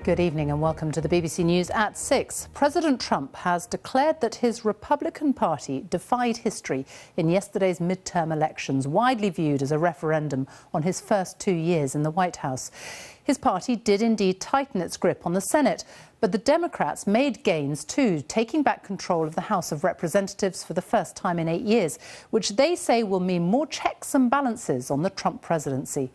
Good evening and welcome to the BBC News at 6. President Trump has declared that his Republican Party defied history in yesterday's midterm elections, widely viewed as a referendum on his first 2 years in the White House. His party did indeed tighten its grip on the Senate, but the Democrats made gains too, taking back control of the House of Representatives for the first time in 8 years, which they say will mean more checks and balances on the Trump presidency.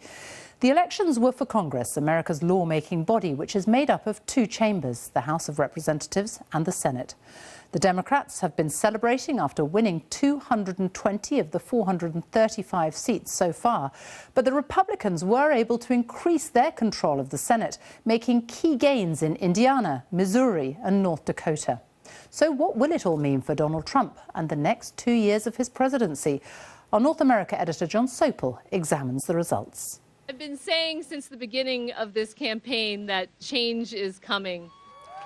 The elections were for Congress, America's lawmaking body, which is made up of 2 chambers, the House of Representatives and the Senate. The Democrats have been celebrating after winning 220 of the 435 seats so far. But the Republicans were able to increase their control of the Senate, making key gains in Indiana, Missouri and North Dakota. So what will it all mean for Donald Trump and the next 2 years of his presidency? Our North America editor John Sopel examines the results. I've been saying since the beginning of this campaign that change is coming.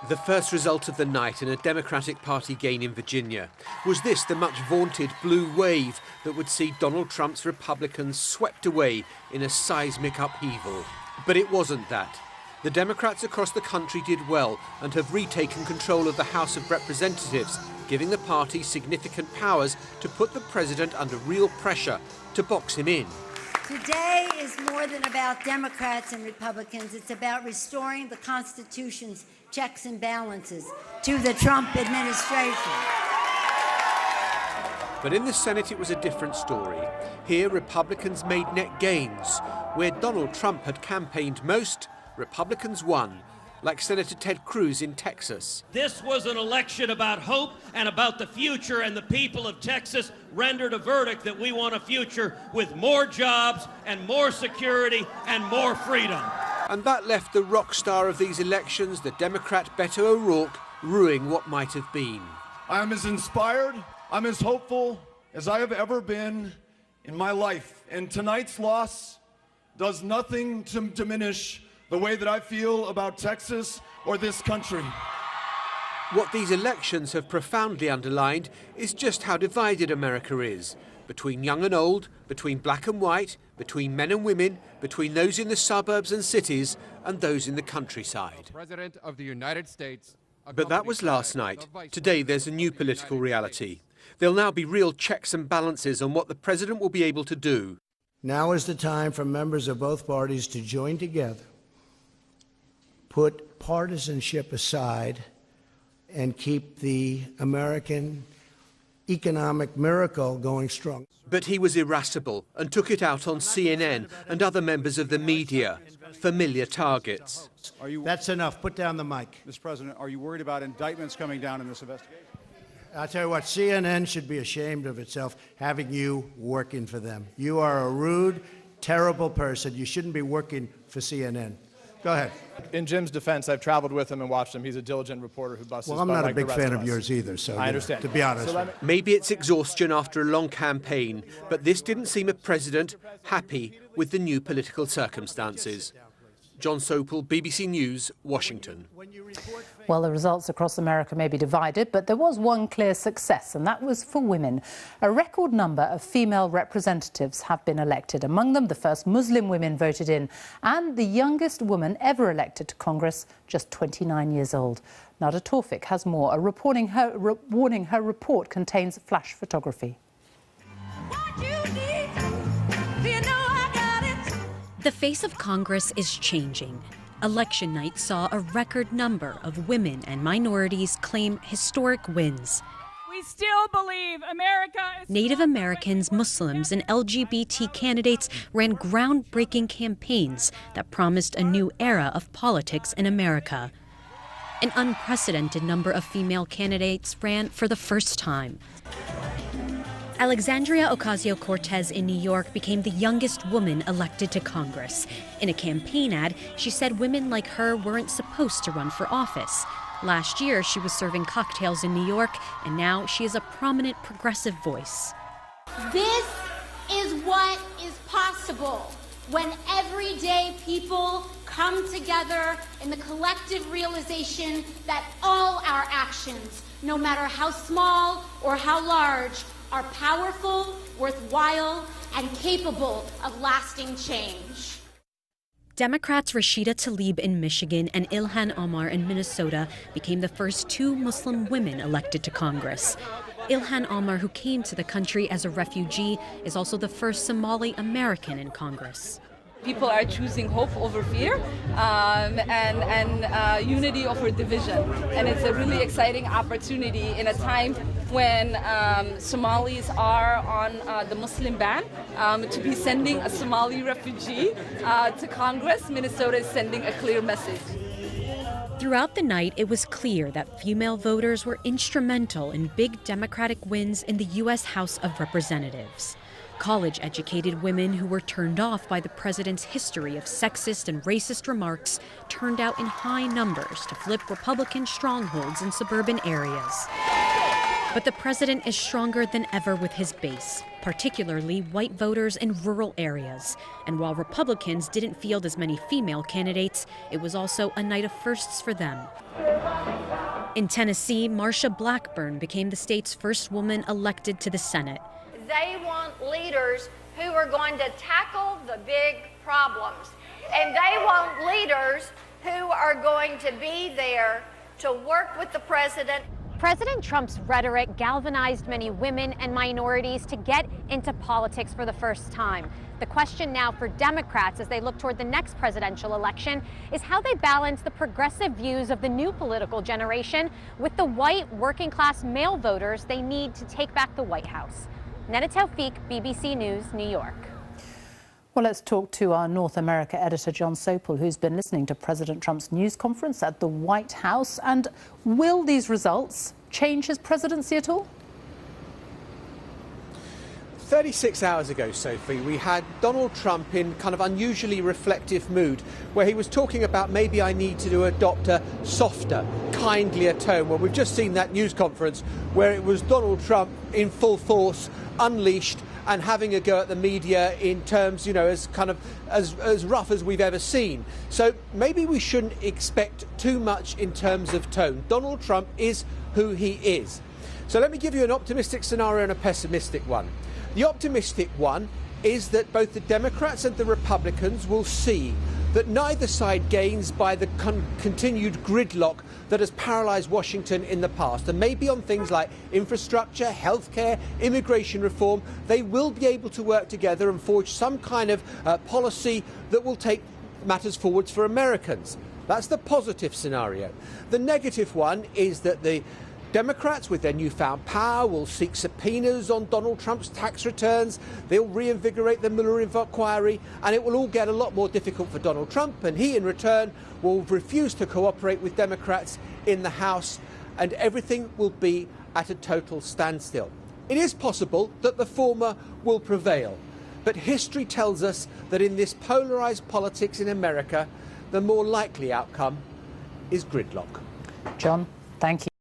The first result of the night in a Democratic Party gain in Virginia. Was this the much vaunted blue wave that would see Donald Trump's Republicans swept away in a seismic upheaval? But it wasn't that. The Democrats across the country did well and have retaken control of the House of Representatives, giving the party significant powers to put the president under real pressure to box him in. Today is more than about Democrats and Republicans. It's about restoring the Constitution's checks and balances to the Trump administration. But in the Senate, it was a different story. Here, Republicans made net gains. Where Donald Trump had campaigned most, Republicans won, like Senator Ted Cruz in Texas. This was an election about hope and about the future, and the people of Texas rendered a verdict that we want a future with more jobs and more security and more freedom. And that left the rock star of these elections, the Democrat Beto O'Rourke, ruining what might have been. I am as inspired, I'm as hopeful as I have ever been in my life. And tonight's loss does nothing to diminish the way that I feel about Texas or this country. What these elections have profoundly underlined is just how divided America is. Between young and old, between black and white, between men and women, between those in the suburbs and cities and those in the countryside. President of the United States. But that was last night. Today there's a new political reality. There'll now be real checks and balances on what the president will be able to do. Now is the time for members of both parties to join together, put partisanship aside, and keep the American economic miracle going strong. But he was irascible and took it out on CNN and other members of the media, familiar targets. That's enough. Put down the mic. Mr. President, are you worried about indictments coming down in this investigation? I'll tell you what, CNN should be ashamed of itself having you working for them. You are a rude, terrible person. You shouldn't be working for CNN. Go ahead. In Jim's defense, I've traveled with him and watched him. He's a diligent reporter who busts his butt. Well, I'm not like a big the rest fan of of yours either, so I understand. To be honest. So maybe it's exhaustion after a long campaign, but this didn't seem a president happy with the new political circumstances. John Sopel, BBC News, Washington. Well, the results across America may be divided, but there was one clear success, and that was for women. A record number of female representatives have been elected. Among them, the first Muslim women voted in, and the youngest woman ever elected to Congress, just 29 years old. JD'ASYFK has more. Warning her report contains flash photography. The face of Congress is changing. Election night saw a record number of women and minorities claim historic wins. We still believe America is... Native Americans, Muslims, and LGBT candidates ran groundbreaking campaigns that promised a new era of politics in America. An unprecedented number of female candidates ran for the first time. Alexandria Ocasio-Cortez in New York became the youngest woman elected to Congress. In a campaign ad, she said women like her weren't supposed to run for office. Last year, she was serving cocktails in New York, and now she is a prominent progressive voice. This is what is possible when everyday people come together in the collective realization that all our actions, no matter how small or how large, are powerful, worthwhile, and capable of lasting change. Democrats Rashida Tlaib in Michigan and Ilhan Omar in Minnesota became the first two Muslim women elected to Congress. Ilhan Omar, who came to the country as a refugee, is also the first Somali American in Congress. People are choosing hope over fear and unity over division. And it's a really exciting opportunity in a time when Somalis are on the Muslim ban to be sending a Somali refugee to Congress. Minnesota is sending a clear message. Throughout the night, it was clear that female voters were instrumental in big Democratic wins in the U.S. House of Representatives. College-educated women who were turned off by the president's history of sexist and racist remarks turned out in high numbers to flip Republican strongholds in suburban areas. But the president is stronger than ever with his base, particularly white voters in rural areas. And while Republicans didn't field as many female candidates, it was also a night of firsts for them. In Tennessee, Marsha Blackburn became the state's first woman elected to the Senate. They want leaders who are going to tackle the big problems. And they want leaders who are going to be there to work with the president. President Trump's rhetoric galvanized many women and minorities to get into politics for the first time. The question now for Democrats as they look toward the next presidential election is how they balance the progressive views of the new political generation with the white working-class male voters they need to take back the White House. JD'ASYFK, BBC News, New York. Well, let's talk to our North America editor, John Sopel, who's been listening to President Trump's news conference at the White House. And will these results change his presidency at all? 36 hours ago, Sophie, we had Donald Trump in kind of unusually reflective mood, where he was talking about maybe I need to adopt a softer, kindlier tone. Well, we've just seen that news conference where it was Donald Trump in full force, unleashed, and having a go at the media in terms, as kind of as rough as we've ever seen. So maybe we shouldn't expect too much in terms of tone. Donald Trump is who he is. So let me give you an optimistic scenario and a pessimistic one. The optimistic one is that both the Democrats and the Republicans will see that neither side gains by the continued gridlock that has paralysed Washington in the past. And maybe on things like infrastructure, healthcare, immigration reform, they will be able to work together and forge some kind of policy that will take matters forwards for Americans. That's the positive scenario. The negative one is that the Democrats, with their newfound power, will seek subpoenas on Donald Trump's tax returns. They'll reinvigorate the Mueller inquiry, and it will all get a lot more difficult for Donald Trump, and he, in return, will refuse to cooperate with Democrats in the House, and everything will be at a total standstill. It is possible that the former will prevail, but history tells us that in this polarised politics in America, the more likely outcome is gridlock. John, thank you.